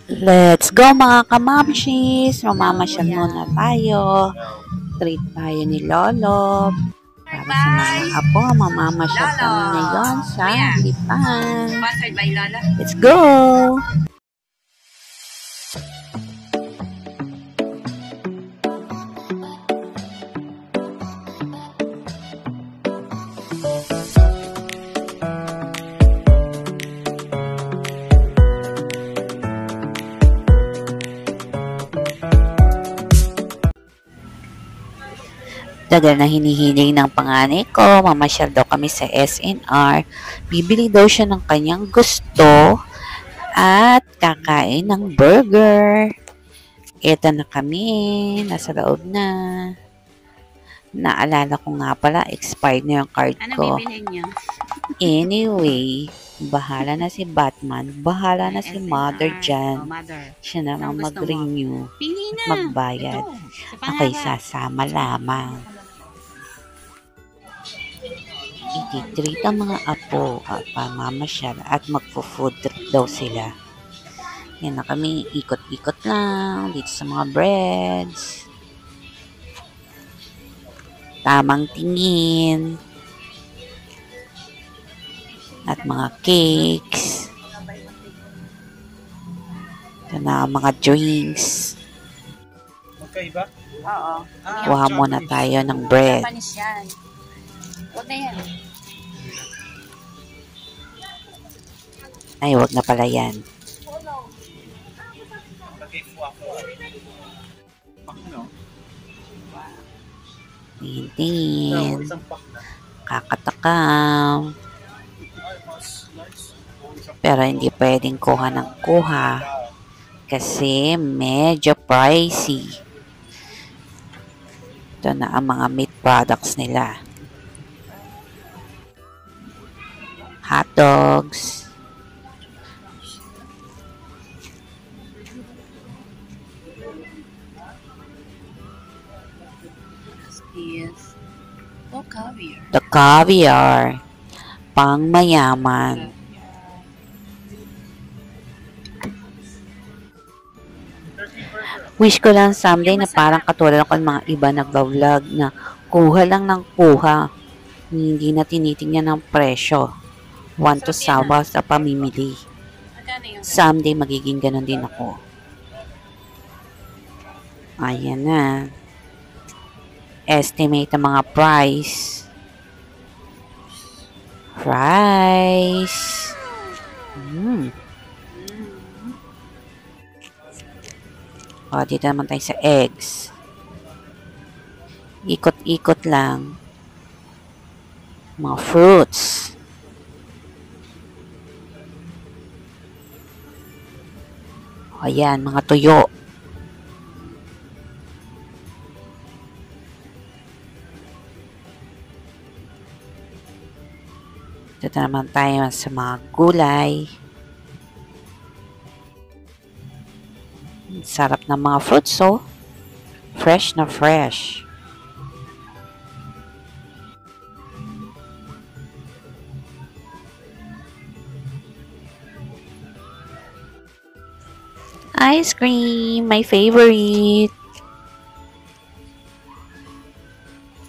Let's go mga kamamshis! Mamamasyal muna tayo. Treat tayo ni Lolo. Para sa mga apo, mamamasyal kami ngayon sa Lipan. Let's go! Tagal na hinihiling ng panganay ko, mamasyal daw kami sa SNR, bibili daw siya ng kanyang gusto at kakain ng burger. Ito na kami, nasa loob na. Naalala ko nga pala, expired na yung card ko. Ano bibilhin niyo? Anyway, bahala na si Batman, bahala na si Mother dyan. Siya naman mag-renew, magbayad. Ako'y sasama lamang. Ititreat ang mga apo at pamamasyal at magpo-food trip daw sila. Yan na kami, ikot-ikot lang dito sa mga breads. Tamang tingin. At mga cakes. Ito na ang mga drinks. Magkaiba? Oo. Kuha muna tayo ng bread. Japanese yan. Huwag na yan. Ay, wag na pala yan. Tingin. Kakatakam. Pero hindi pwedeng kuha ng kuha. Kasi medyo pricey. Ito na ang mga meat products nila. Hot dogs. Yes. Oh, caviar. The caviar. Pang mayaman. Wish ko lang someday na parang katulad ako ng mga iba nagbablog na kuha lang ng kuha. Hindi na tinitingnan ng presyo. Want to sawa sa pamimili. Magkano yung Someday magiging ganun din ako. Ayan na. Estimate ang mga price. Price. O, dito naman tayo sa eggs. Ikot-ikot lang. Mga fruits. O, ayan, mga tuyo. Dito naman tayo sa mga gulay. Sarap ng mga fruits, oh. Fresh na fresh. Ice cream, my favorite.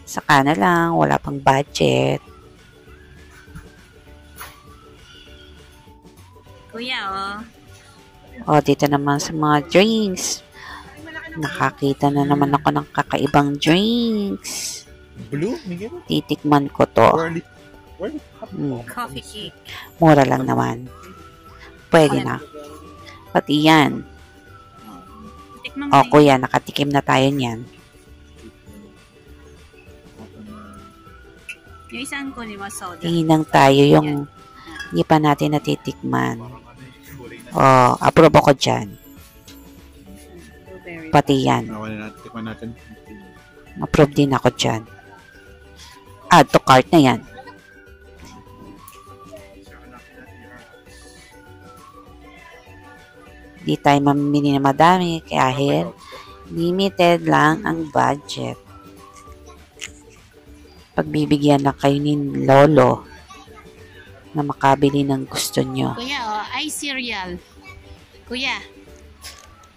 Saka na lang, wala pang budget. Kuya, oh. O, dito naman sa mga drinks. Nakakita na naman ako ng kakaibang drinks. Blue? Miguel? Titikman ko to. Coffee cake. Mura lang naman. Pwede na. Pati yan. Tikman mo O, kuya, nakatikim na tayo niyan. yung isang kunin mo soda. Hinang tayo yung hindi pa natin natitikman. O, approve ako dyan. Blueberry. Pati yan. Tikman natin. Approve din ako dyan. Add to cart na yan. Di tayo mamimili na madami kahit limited lang ang budget. Pagbibigyan na kayo ni Lolo na makabili ng gusto nyo. Kuya, oh, ay cereal. Kuya,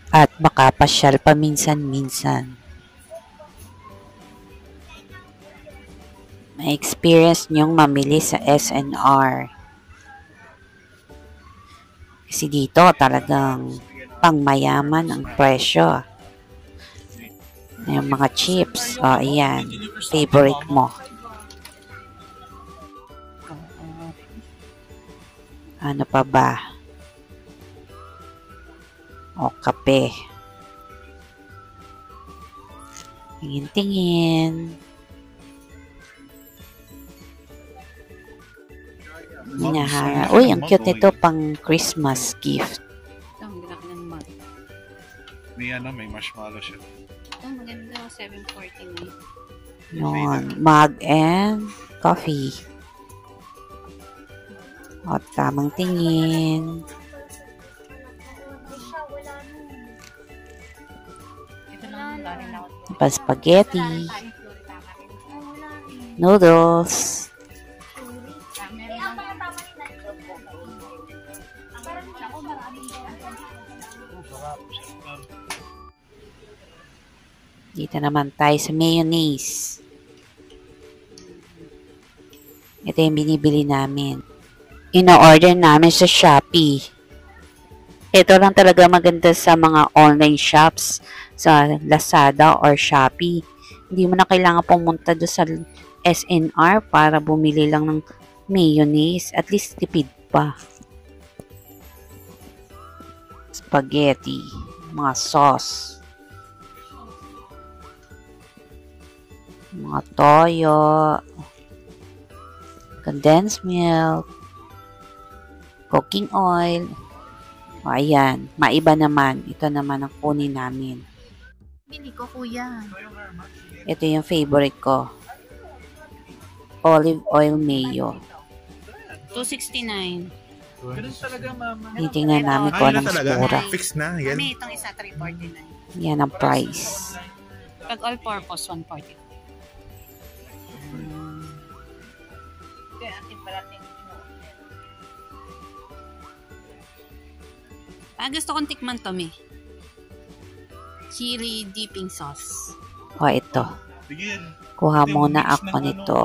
At baka pasyal paminsan-minsan. May experience niyong mamili sa SNR. Kasi dito talagang pangmayaman ang presyo. Yung mga chips. O, ayan. Favorite mo. Ano pa ba? O, kape. Tingin-tingin. Minahara. Uy, ang cute nito pang Christmas gift. Ito, ang laki ng mug. May marshmallow siya. Ito, maganda. 749. Yun. Mug and coffee. O, tamang tingin. Ito lang, galing ako. Spaghetti. Noodles. Dito naman tayo sa mayonnaise. Ito yung binibili namin. Ino-order namin sa Shopee. Ito lang talaga maganda sa mga online shops, sa Lazada or Shopee. Hindi mo na kailangan pumunta doon sa SNR para bumili lang ng mayonnaise. At least tipid pa. Spaghetti. Mga sauce. Mga toyo. Condensed milk. Cooking oil. O, ayan. Maiba naman. Ito naman ang kunin namin. Bili ko, kuya. Ito yung favorite ko. Olive oil mayo. 269. Ganun talaga, mama. Titingnan namin kung anong mura. Fix na. Yan. Kami, itong isa, 349. Yan ang price. Pag all-purpose, 140. Gusto kong tikman to, me. Chili dipping sauce. O, ito. Kuha muna ako nito.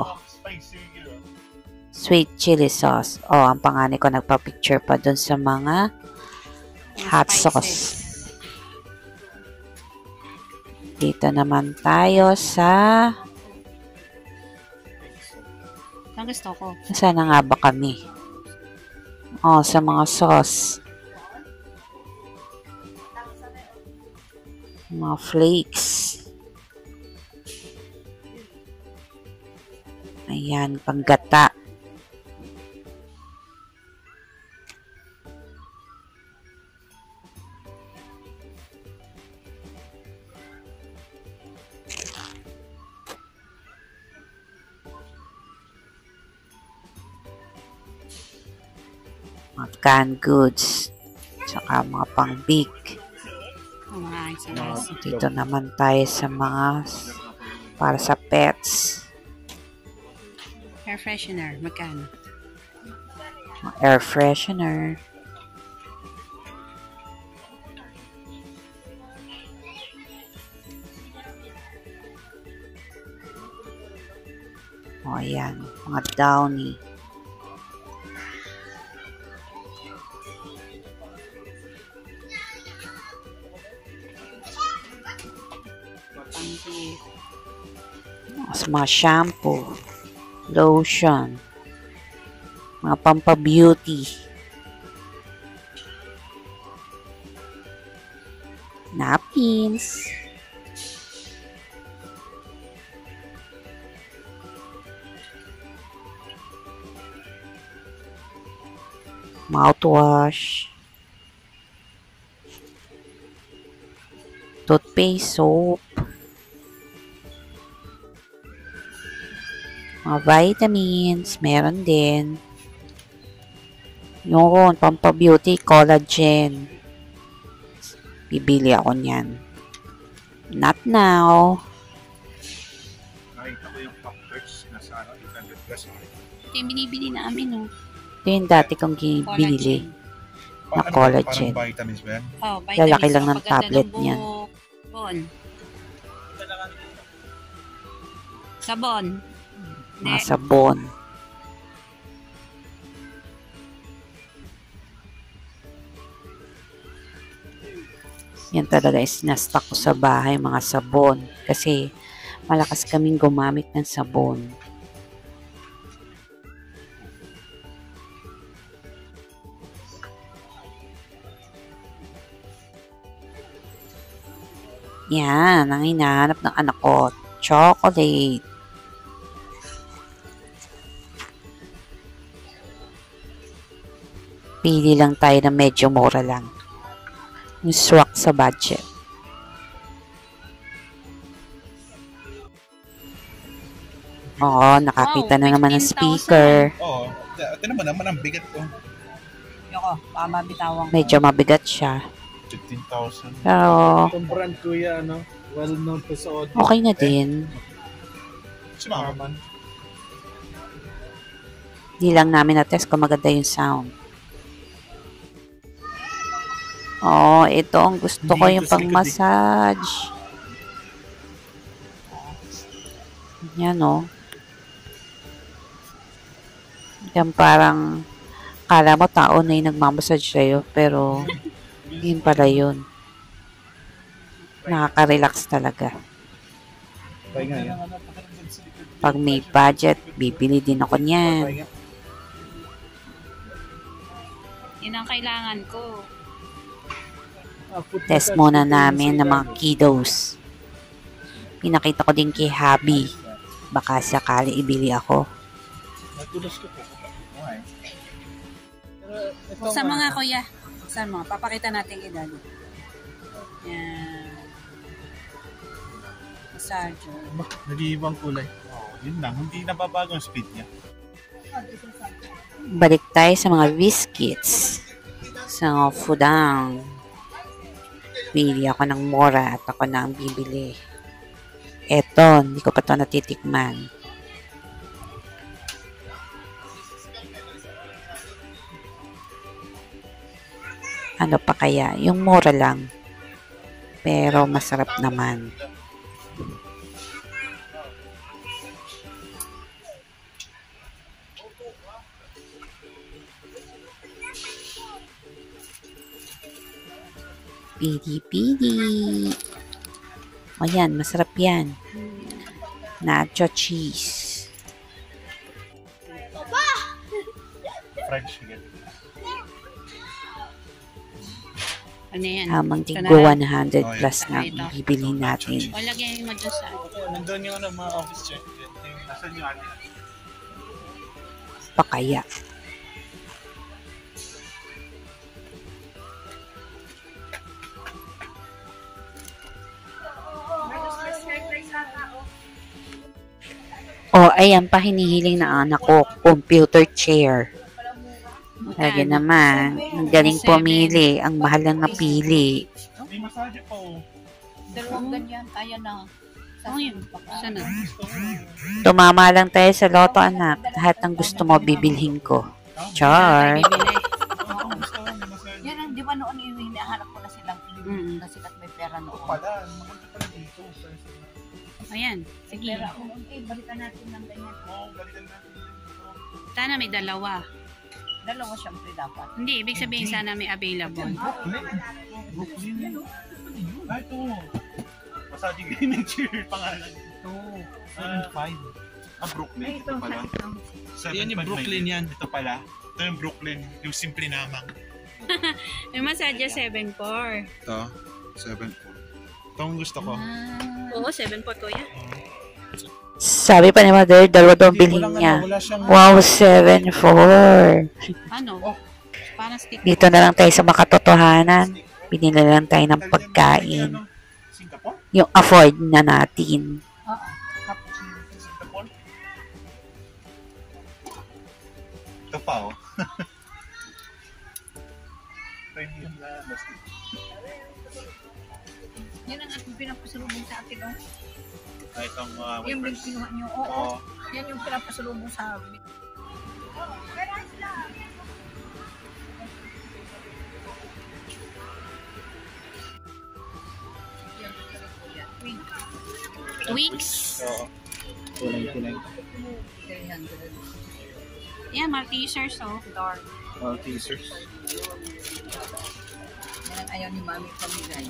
Sweet chili sauce. O, ang panganay ko nagpa-picture pa dun sa mga hot sauce. Dito naman tayo sa... Ang gusto ko. Saan na nga ba kami? O, sa mga sauce. Mga flakes. Ayan, panggata. Mga canned goods. Tsaka mga pang-bake. Dito naman tayo sa mga para sa pets. Air freshener, magkano? Mga air freshener. O, ayan. Mga Downy. Sa mga shampoo, lotion, mga pampa-beauty, napkins, mouthwash, toothpaste, soap, mga vitamins, meron din. Yun, pampa-beauty, collagen. Bibili ako niyan. Not now. Nakita ko yung pop-tarts na sa 800 plus. Ito yung binibili namin, oh. Ito yung dati kong binili. Collagen. na collagen. Parang vitamins ba yan? Oh, Lalaki lang ng Papaganda tablet ng niyan. buhok. Bon. Sabon. Mga sabon. Yan talaga is sinastock ko sa bahay, mga sabon. Kasi malakas kaming gumamit ng sabon. Yan, ang hinahanap ng anak ko. Chocolate. Pili lang tayo na medyo mura lang. Yung swak sa budget. Oo, nakakita na naman ng 15,000. speaker. Oo. Tinan mo naman ang bigat ko. Yoko, baka mabitawang. Medyo mabigat siya. 15,000. Pero, Itong brand kuya, ano? Well known to sa audio. okay na din. Si Mama. Di lang namin na-test kung maganda yung sound. Oh, ito ang gusto ko, yung pang-massage. Yan, oh. Yan parang, kala mo tao na yung nagmamassage sa'yo, pero, yun pala yun. Nakaka-relax talaga. Pahinga yan. Pag may budget, bibili din ako niyan. Pahinga. Yun ang kailangan ko. Test muna namin ng mga kiddos. Pinakita ko din kay Habi. Baka sakali ibili ako. Natulos ko po. Okay. Buksan mo nga, kuya. Buksan mo. Papakita natin kay Daddy. Yan. Massager. Nag-iibang kulay. Yun lang, hindi nababago ang speed niya. Balik tayo sa mga biscuits. Sa mga fudang. Pili ako ng mura at ako na ang bibili. Eto, hindi ko pa ito natitikman. Ano pa kaya? Yung mura lang. Pero masarap naman. Pili-pili. O yan, masarap yan. Nacho cheese. Fried chicken. Ano yan? Hamang Ito tiggo na. 100 Oh, plus na Ito. bibilhin natin. O, lagyan mo dyan sa... Nandun yung ano, mga office check. Nasaan yung atin? Pa kaya? Oh, ayan pa hinihiling na anak ko, computer chair. Lagi naman, ang galing pumili, ang mahal lang napili. May massage pa oh. Dalawang ganyan, kaya na. Oo yun. Sana. Tumama lang tayo sa loto, anak. Lahat ng gusto mo, bibilhin ko. Char. Bibili. Yan ang, di ba noon hinahanap ko na silang Mm. na sikat may pera noon. Pala, maganda pala dito. Ayan. Sige. Pero ako, balikan natin ng ganyan. Oo, balikan natin dito. Sana may dalawa. Dalawa syempre dapat. Hindi, ibig sabihin sana may available. Brooklyn. Ah, ito. Massaging gaming chair pangalan. Ito. 7.5. Brooklyn. Ito pala. Yan yung Brooklyn yan. Ito pala. Ito yung Brooklyn. Yung simple namang. Yung massage 7.4. Ito. 7.4. Ito ang gusto ko. Oo, 7.4 kuya. Sabi pa ni Mother, dalawa daw bilhin niya. Wala siyang... Wow, 7.4. Ano? Parang stick. Dito na lang tayo sa makatotohanan. Binili lang tayo ng pagkain. Singapore? Yung afford na natin. Singapore? Ito pa oh. Premium na plastic. Yan ang ating pinapasalubong sa atin. Oh. Ah, itong Yan wafers. yung kinuha nyo. Oo, Oo. yan yung pinapasalubong sa amin. Twix. Oo. 299. 300. Yeah, Maltesers, oh. Dark. Teasers. Yan ang ayaw ni Mami pamigay.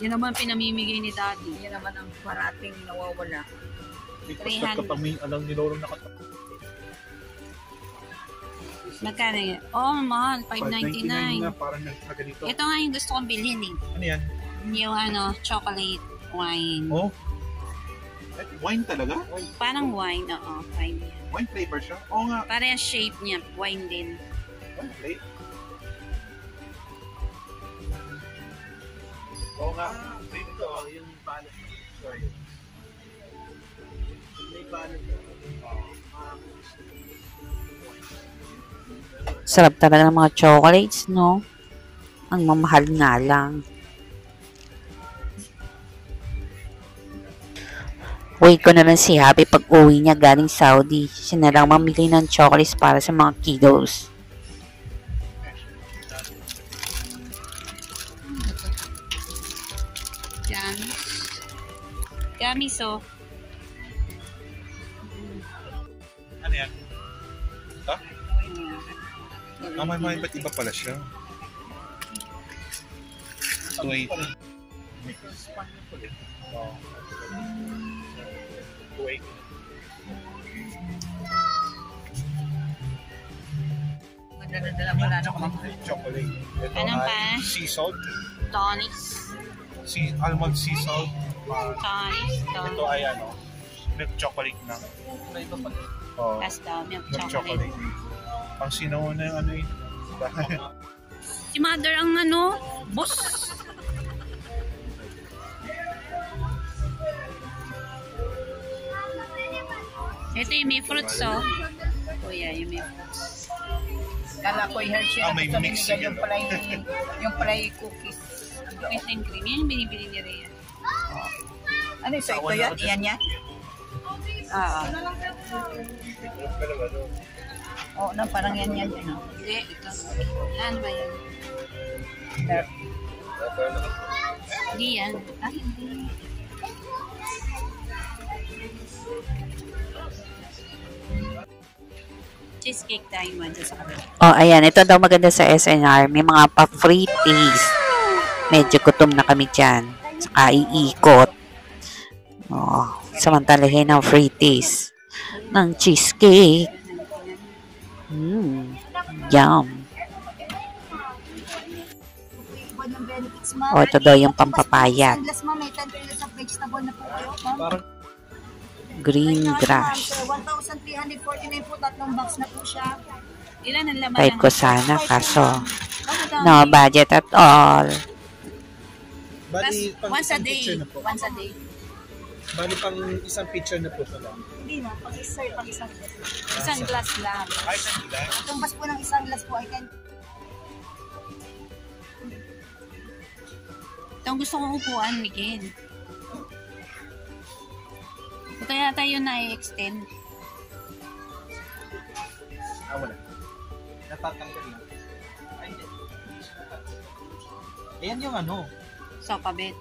Yan naman pinamimigay ni Daddy. Yan naman ang parating nawawala. Kasi kapag may alam ni Loro nakatapat. Magkano yan? Oh, mahal. 5.99. na parang nagkaganito. Ito nga yung gusto kong bilhin eh. Ano yan? Yung chocolate wine. Oh? Wine talaga? Parang wine, oo. Wine yan. Wine flavor siya? Oo nga. Parehas shape niya. Wine din. Wine flavor? Oo nga. Ito, yung balot. Sorry. May balot. Sarap talaga ng mga chocolates, no? Ang mamahal nga lang. Wait ko na lang si Happy pag uwi niya galing Saudi. Siya na lang mamili ng chocolates para sa mga kiddos. Gummies. Gummies, oh. Ano yan? Ito? May ba't iba pala siya? 280. Oh. 280. Magdadala mo lang ako. Chocolate. Ito Ano pa? ay sea salt. Tonics. Almond sea salt. Tonics. Ito ay ano, milk chocolate na. Oh, Last daw, milk milk chocolate. chocolate. Pang sinaw na yung ano eh. Si Mother ang boss. Ito yung may fruits, oh. Oh, yeah, yung may fruits. Kala ko yung Hershey na may gusto mix binigay yun. yung palay cookies. Cookies and cream. Yan yung binibili ni Rhea. Ano so ito yan? Iyan yan? Ah, Oo, no, parang yan. Ano? hindi, ito. Ano ba yan? Hindi yan. Ah, hindi. Cheesecake tayo man dyan sa kabila. Oh, ayan. Ito daw maganda sa SNR. May mga pa-frities. Medyo gutom na kami dyan. Saka iikot. Oh, samantalahin ng frities. Ng cheesecake. Yum. Oh, ito daw yung pampapayat. Green grass. 1,349 po, tatlong box na po siya. Ilan ang laman Type ng- ko sana, kaso Ano no budget at all. Bali, pang Once a isang day. picture na po. Once a day. Bali, pang isang picture na po ito lang. Hindi na, pag-sir, pag-isang glass. Isang glass lang. Tumbas po ng isang glass po, I can... Ito ang gusto kong upuan, Miguel. Kaya tayo na-extend. Wala. Natatanggal lang. Ay, hindi. Ayan yung ano. Sofa bed.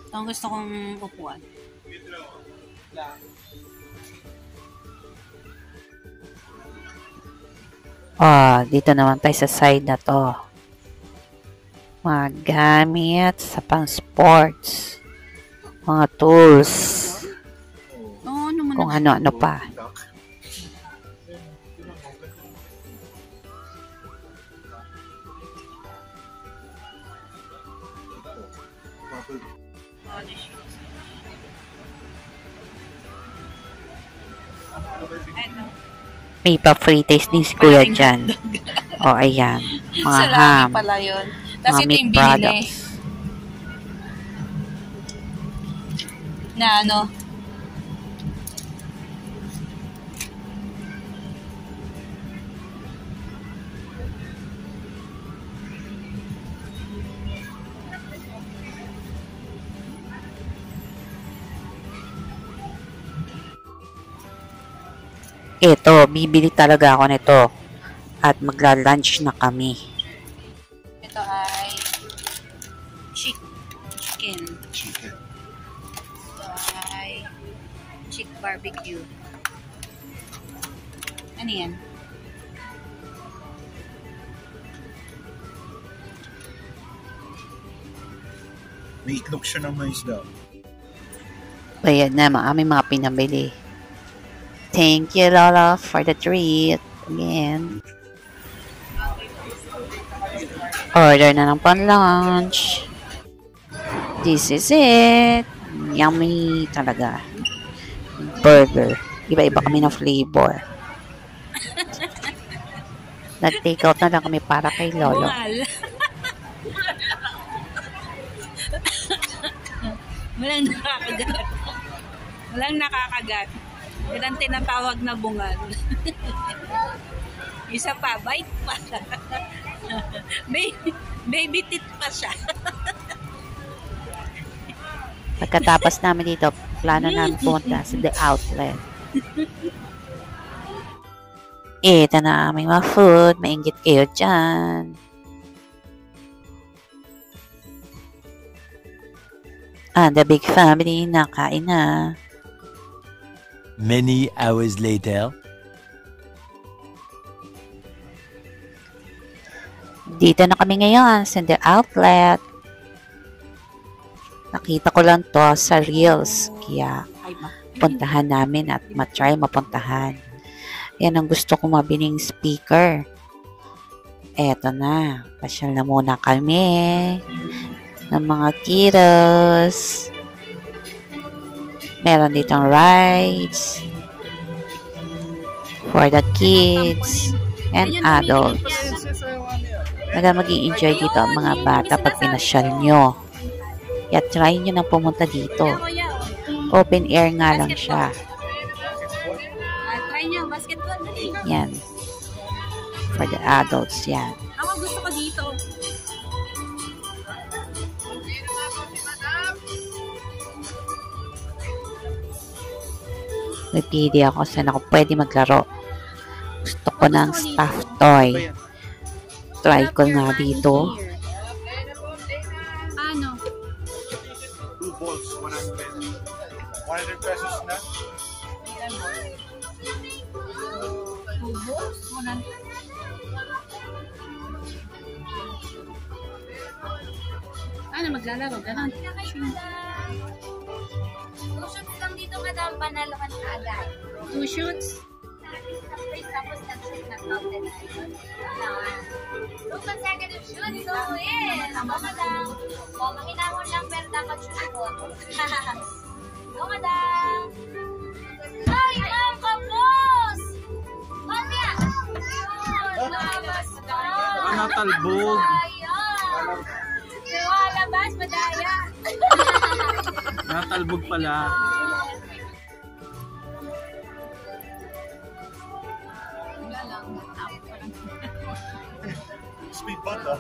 Ito ang gusto kong upuan. Oh, dito naman tayo sa side na to. Mga gamit sa pang sports. Mga tools. Oo, ano mo Kung na. ano-ano pa. May pa-free taste din si Kuya dyan. O, ayan. Mga ham. Salami pala yun. Tapos Mga ito meat yung binili. products. Na ano. Ito, bibili talaga ako nito. At magla-lunch na kami. Ito ay chicken. Chicken. Ito ay chick barbecue. Ano yan? May itlog siya ng mais daw. Bayad na, aming mga pinabili. Thank you, Lola, for the treat. Again. Order na ng pan-lunch. This is it. Yummy talaga. Burger. Iba-iba kami ng flavor. Nag-take out na lang kami para kay Lolo. Bungal. Walang nakakagat. Walang nakakagat. Yan ang tinatawag na bungal. Isa pa, bite pa. Baby tit pa siya. Pagkatapos namin dito, plano namin pumunta sa The Outlet. Ito na aming mga food. Mainggit kayo dyan. And the big family nakain na. Many hours later. Dito na kami ngayon sa The Outlet. Nakita ko lang to sa Reels. Kaya puntahan namin at matry mapuntahan. Yan ang gusto kong mabiling speaker. Eto na. Pasyal na muna kami ng mga kiddos. Meron ditong rides for the kids and adults. Mag-i-enjoy dito ang mga bata pag pinasyal nyo. Kaya try nyo nang pumunta dito. Open air nga lang siya. Try nyo, basketball. Yan. For the adults, yan. Ako gusto ko dito. Nagpili ako saan ako pwede maglaro. Gusto ko ng stuffed toy. Try ko nga dito. Ano? 2 balls, 100 pesos na. Tubos? Ano maglalaro? Ganon. 2 shoots lang dito, madam. Panalo ka na agad. 2 shoots? Tapos nag-shoot ng mountain. 2 consecutive shoots. So, yes. Tama madam. O, makinahon lang, pero dapat shoot ko. Go, madam. Ay, ma'am, kapos! Mamaya! Yun, lumabas ka. Natalbog. Sayang. Lumalabas, madaya. Natalbog pala. Speed bump, ah.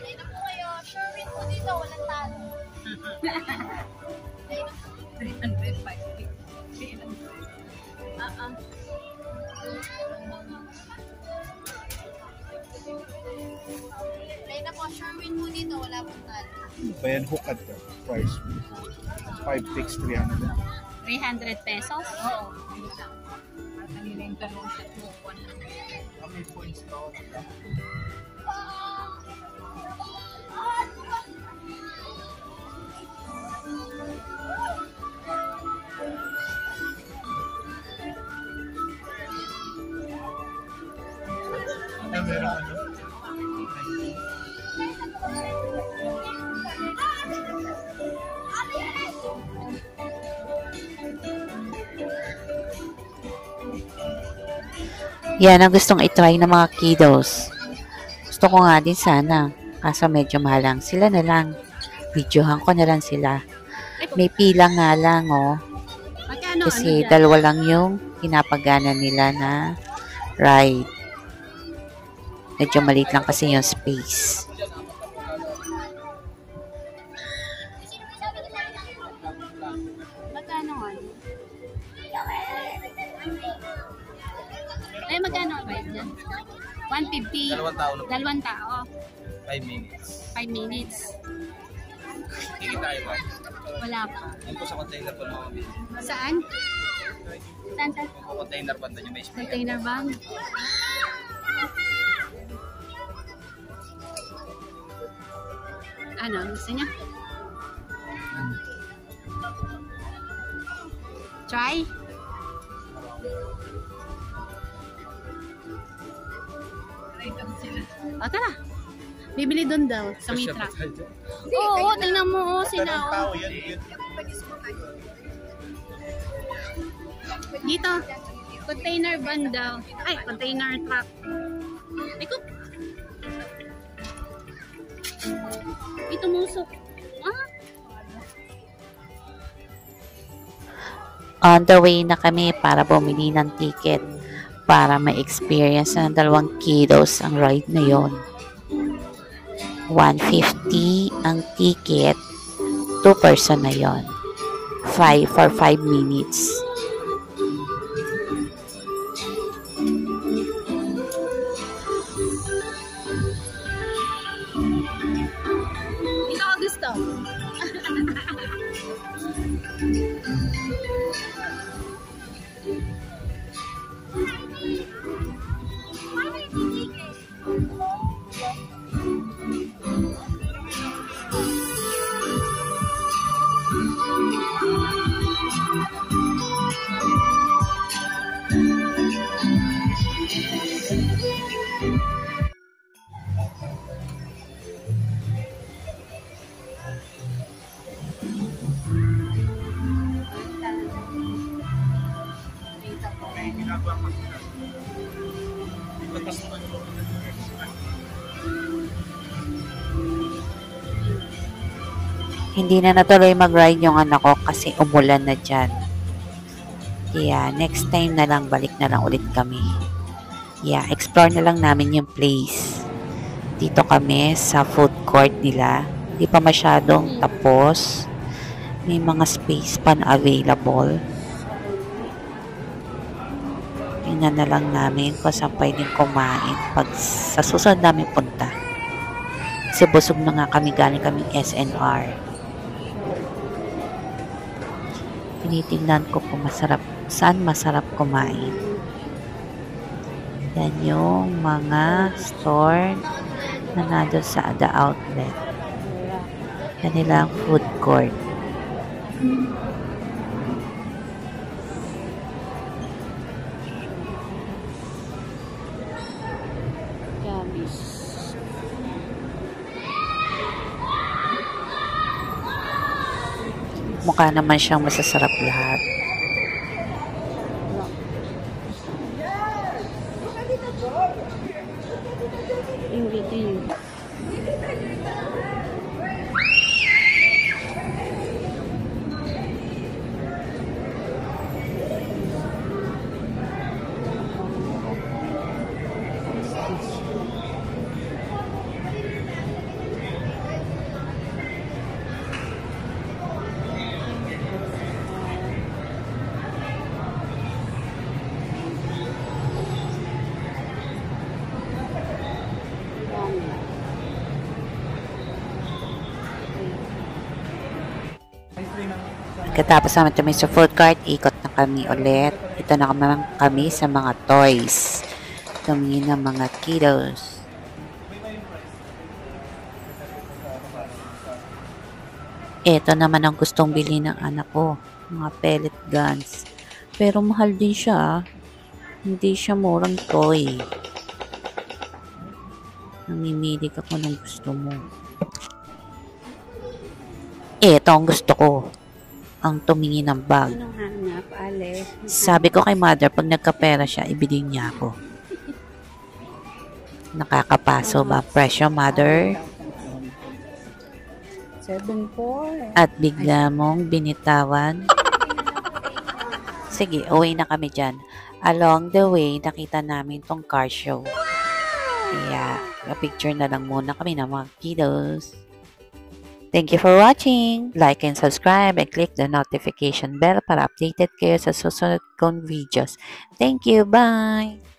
Ayun na po kayo. Sure win po dito. Walang talo. 350. Ayun na po. Sure win po dito. Wala pong talo. Bayan hukad ka. Price. 5 picks, 300. 300 pesos? Oo. Kanina yung dalawang shot mo. 100. May points to. Meron ano? Yan ang gustong itry ng mga kiddos. Gusto ko nga din sana. Kaso medyo mahal lang. Sila na lang. Videohan ko na lang sila. May pila nga lang, oh. Magkano? Kasi ano dyan? dalawa lang yung pinapagana nila na ride. Medyo maliit lang kasi yung space. Magkano ano? Ay, magkano ang bayad dyan? 150. Dalawang tao na po. Dalawang tao. 5 minutes. 5 minutes. Hindi tayo ba? Wala pa. Yan po sa container po mga minutes. Saan? Saan? Yung container banda nyo may spray. Container bang? Ano? Gusto niya? Try? O, tara. Bibili doon daw, sa may truck. Oo, tingnan mo, sila. Oh. Dito, container van daw. Ay, container truck. Ay, ko. Ito musok. Ah, On the way na kami para bumili ng ticket para ma-experience ng 2 kiddos ang ride na yon. 150 ang ticket, 2 person na yon. 5 for 5 minutes. ito ko gusto. Hindi na natuloy mag-ride yung anak ko kasi umulan na dyan. Yeah, next time na lang, balik na lang ulit kami. Yeah, explore na lang namin yung place. Dito kami sa food court nila. Hindi pa masyadong tapos. May mga space pa na available. Tingnan na lang namin kung saan pwedeng kumain pag sa susunod namin punta. Kasi busog na nga kami, galing kaming SNR. Tinitingnan ko kung saan masarap kumain. Yan yung mga store na nandun sa The Outlet. Kanilang food court. Gamis. Mukha naman siyang masasarap lahat. Ingredient. Pagkatapos naman kami sa food court, ikot na kami ulit. Ito na kami sa mga toys. Tumingin ng mga kiddos. Ito naman ang gustong bili ng anak ko. Mga pellet guns. Pero mahal din siya. Hindi siya murang toy. Namimili ka kung anong gusto mo. Ito ang gusto ko. Ang tumingin ng bag. Anong hanap, Ale? Sabi ko kay mother, pag nagkapera siya, ibili niya ako. Nakakapaso ba? Presyo, mother? 7-4. At bigla mong binitawan. Sige, uwi na kami dyan. Along the way, nakita namin tong car show. Kaya, picture na lang muna kami ng mga kiddos. Thank you for watching. Like and subscribe and click the notification bell para updated kayo sa susunod kong videos. Thank you. Bye!